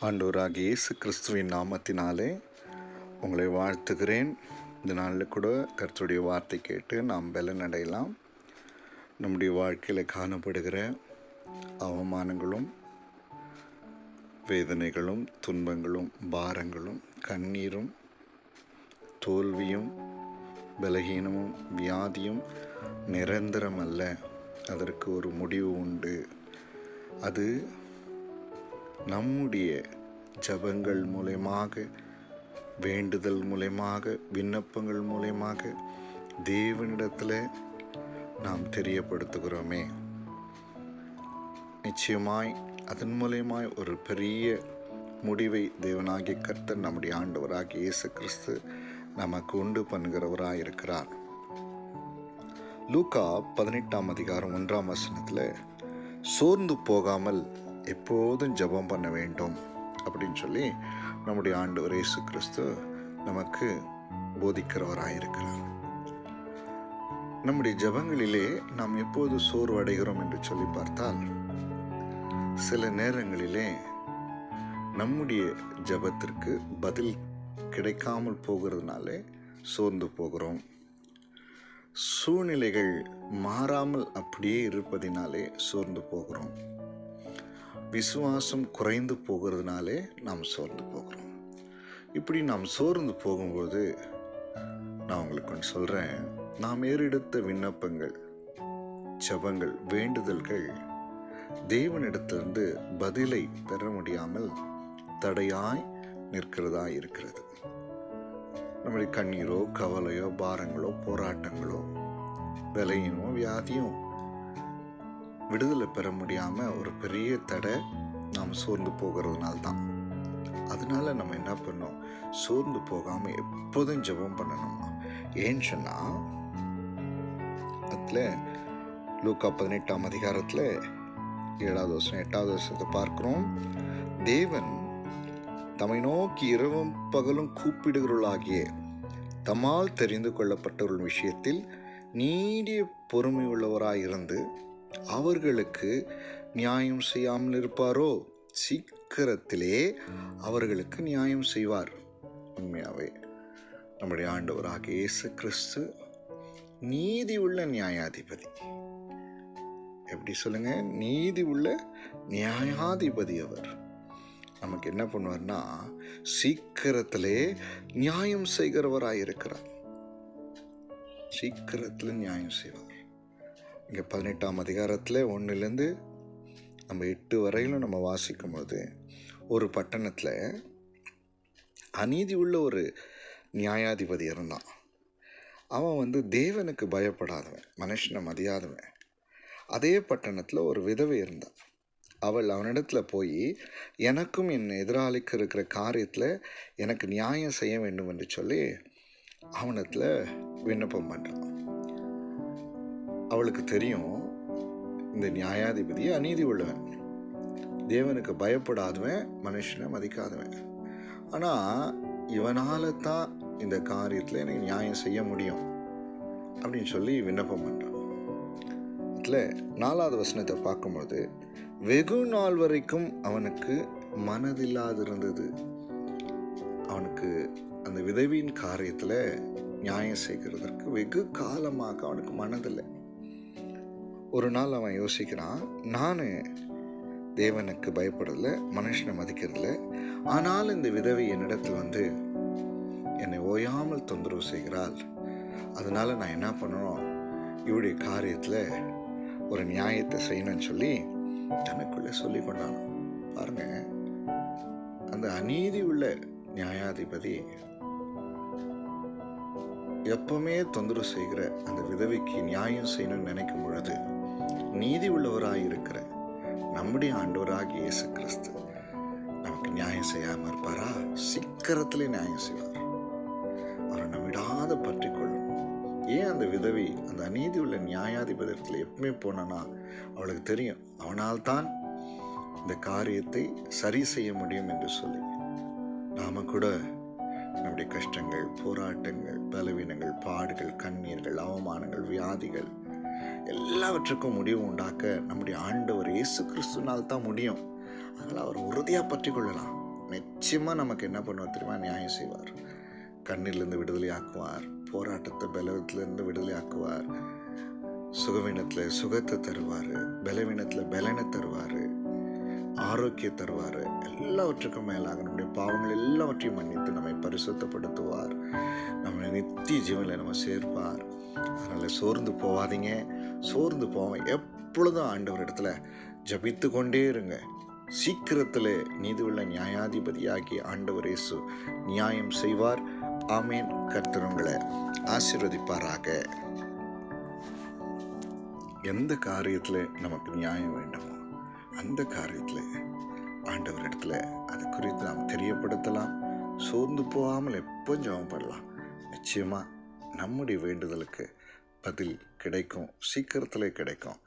ஆண்டவராகிய இயேசு கிறிஸ்துவின் நாமத்தினாலே உங்களை வாழ்த்துகிறேன். இந்த நாளில் கூட கர்த்தருடைய வார்த்தை கேட்டு நாம் பலனடையலாம். நம்முடைய வாழ்க்கையில் காணப்படுகிற அவமானங்களும் வேதனைகளும் துன்பங்களும் பாரங்களும் கண்ணீரும் தோல்வியும் பலகீனமும் வியாதியும் நிரந்தரம் அல்ல. அதற்கு ஒரு முடிவு உண்டு. அது நம்முடைய ஜெபங்கள் மூலமாக, வேண்டுதல் மூலமாக, விண்ணப்பங்கள் மூலமாக தேவனிடத்தில் நாம் தெரியப்படுத்துகிறோமே. நிச்சயமாய் அதன் மூலமாய் ஒரு பெரிய முடிவை தேவனாகிய கர்த்தர் நம்முடைய ஆண்டவராகிய இயேசு கிறிஸ்து நமக்கு உண்டு பண்ணுகிறவராக இருக்கிறார். லூக்கா 18:1 சோர்ந்து போகாமல் எப்போதும் ஜெபம் பண்ண வேண்டும் அப்படின்னு சொல்லி நம்முடைய ஆண்டவர் இயேசு கிறிஸ்து நமக்கு போதிக்கிறவராக இருக்கிறார். நம்முடைய ஜெபங்களிலே நாம் எப்போது சோர்வடைகிறோம் என்று சொல்லி பார்த்தால், சில நேரங்களிலே நம்முடைய ஜெபத்திற்கு பதில் கிடைக்காமல் போகிறதுனாலே சோர்ந்து போகிறோம். சூழ்நிலைகள் மாறாமல் அப்படியே இருப்பதினாலே சோர்ந்து போகிறோம். விசுவாசம் குறைந்து போகிறதுனாலே நாம் சோர்ந்து போகிறோம். இப்படி நாம் சோர்ந்து போகும்போது நான் உங்களுக்கு ஒன்று சொல்கிறேன். நாம் ஏறெடுத்த விண்ணப்பங்கள், ஜெபங்கள், வேண்டுதல்கள் தேவனிடத்திலிருந்து பதிலை பெற முடியாமல் தடையாய் நிற்கிறதா இருக்கிறது. நம்முடைய கண்ணீரோ கவலையோ பாரங்களோ போராட்டங்களோ பலகீனமோ வியாதியும் விடுதலை பெற முடியாமல் ஒரு பெரிய தடை நாம் சோர்ந்து போகிறதுனால்தான். அதனால நம்ம என்ன பண்ணோம்? சோர்ந்து போகாமல் எப்போதும் ஜெபம் பண்ணணுமா? ஏன்னு சொன்னால், அதில் லூக்கா 18 7 பார்க்கிறோம். தேவன் தம்மை நோக்கி இரவும் பகலும் கூப்பிடுகிறவர்களாகிய தம்மால் தெரிந்து கொள்ளப்பட்டவர்கள் விஷயத்தில் நீடிய பொறுமை உள்ளவராயிருந்து அவர்களுக்கு நியாயம் செய்யாமல் இருப்பாரோ? சீக்கிரத்திலே அவர்களுக்கு நியாயம் செய்வார். உண்மையாவே நம்முடைய ஆண்டவராகிய இயேசு கிறிஸ்து நீதி உள்ள நியாயாதிபதி. எப்படி சொல்லுங்க? நீதி உள்ள நியாயாதிபதி. அவர் நமக்கு என்ன பண்ணுவார்னா, சீக்கிரத்திலே நியாயம் செய்கிறவராயிருக்கிறார். சீக்கிரத்தில் நியாயம் செய்வார். இங்கே 18 1 நம்ம 8 வரையிலும் நம்ம வாசிக்கும் போது, ஒரு பட்டணத்தில் அநீதி உள்ள ஒரு நியாயாதிபதி இருந்தான். அவன் தேவனுக்கு பயப்படாதவன், மனுஷனை மதியாதவன். அதே பட்டணத்தில் ஒரு விதவை இருந்தான். அவள் அவனிடத்தில் போய், எனக்கும் என் எதிராளிக்கு இருக்கிற காரியத்தில் எனக்கு நியாயம் செய்ய வேண்டும் என்று சொல்லி அவனிடத்தில் விண்ணப்பம் பண்ணுறான். அவளுக்கு தெரியும், இந்த நியாயாதிபதி அநீதி உள்ளவன், தேவனுக்கு பயப்படாதவன், மனுஷனை மதிக்காதவன். ஆனால் இவனால தான் இந்த காரியத்தில் எனக்கு நியாயம் செய்ய முடியும் அப்படின்னு சொல்லி விண்ணப்பம் பண்ணுறான். அதில் 4 பார்க்கும்போது, வெகு நாள் வரைக்கும் அவனுக்கு மனதில்லாதிருந்தது. அவனுக்கு அந்த விதவியின் காரியத்தில் நியாயம் செய்கிறதற்கு வெகு காலமாக அவனுக்கு மனதில்லை. ஒரு நாள் அவன் யோசிக்கிறான், நான் தேவனுக்கு பயப்படுறதில்ல, மனுஷனை மதிக்கிறதில்ல, ஆனால் இந்த விதவை என்னிடத்தில் என்னை ஓயாமல் தொந்தரவு செய்கிறாள். அதனால் நான் என்ன பண்ணணும்? இவருடைய காரியத்தில் ஒரு நியாயத்தை செய்யணும்னு சொல்லி தனக்குள்ளே சொல்லி கொண்டான். பாருங்க, அந்த அநீதி உள்ள நியாயாதிபதி எப்பவுமே தொந்தரவு செய்கிற அந்த விதவைக்கு நியாயம் செய்யணும்னு நினைக்கும் பொழுது, நீதி உள்ளவராக இருக்கிற நம்முடைய ஆண்டவராகிய இயேசு கிறிஸ்து நமக்கு நியாயம் செய்யாமல் இருப்பாரா? சீக்கிரத்திலே நியாயம் செய்வார். அவரை நம்ம விடாத பற்றி கொள்ளும். ஏன் அந்த விதவி அந்த அநீதி உள்ள நியாயாதிபதியத்தில் எப்பவுமே போனான்னா, அவளுக்கு தெரியும், அவனால் தான் இந்த காரியத்தை சரி செய்ய முடியும் என்று சொல்லி. நாம கூட நம்முடைய கஷ்டங்கள், போராட்டங்கள், பலவீனங்கள், பாடுகள், கண்ணீர்கள், அவமானங்கள், வியாதிகள் எல்லாவற்றுக்கும் முடிவு உண்டாக்க நம்முடைய ஆண்டவர் இயேசு கிறிஸ்துனால் தான் முடியும். அதனால் அவர் உறுதியாக பற்றி கொள்ளலாம். நிச்சயமாக நமக்கு என்ன பண்ணுவார் தெரியுமா? நியாயம் செய்வார். கண்ணிலிருந்து விடுதலை ஆக்குவார், போராட்டத்தை பலவீனத்திலிருந்து விடுதலை ஆக்குவார், சுகவீனத்தில் சுகத்தை தருவார், பலவீனத்தில் பலனை தருவார், ஆரோக்கியம் தருவார். எல்லாவற்றுக்கும் மேலாக நம்முடைய பாவங்கள் எல்லாவற்றையும் மன்னித்து நம்மை பரிசுத்தப்படுத்துவார், நம்மளை நித்திய ஜீவனில் நம்ம சேர்ப்பார். அதனால் சோர்ந்து போகாதீங்க. சோர்ந்து போவோம், எப்பொழுதும் ஆண்டவர் இடத்துல ஜபித்து கொண்டே இருங்க. சீக்கிரத்தில் நீதியுள்ள நியாயாதிபதியாகி ஆண்டவர் இயேசு நியாயம் செய்வார். ஆமேன். கர்த்தர் உங்களை ஆசீர்வதிப்பாராக. எந்த காரியத்தில் நமக்கு நியாயம் வேண்டுமோ அந்த காரியத்தில் ஆண்டவர் இடத்துல அது குறித்து நாம் தெரியப்படுத்தலாம். சோர்ந்து போகாமல் எப்போ ஜெபம் பண்ணலாம். நிச்சயமாக நம்முடைய வேண்டுதலுக்கு பதில் கிடைக்கும், சீக்கிரத்தில் கிடைக்கும்.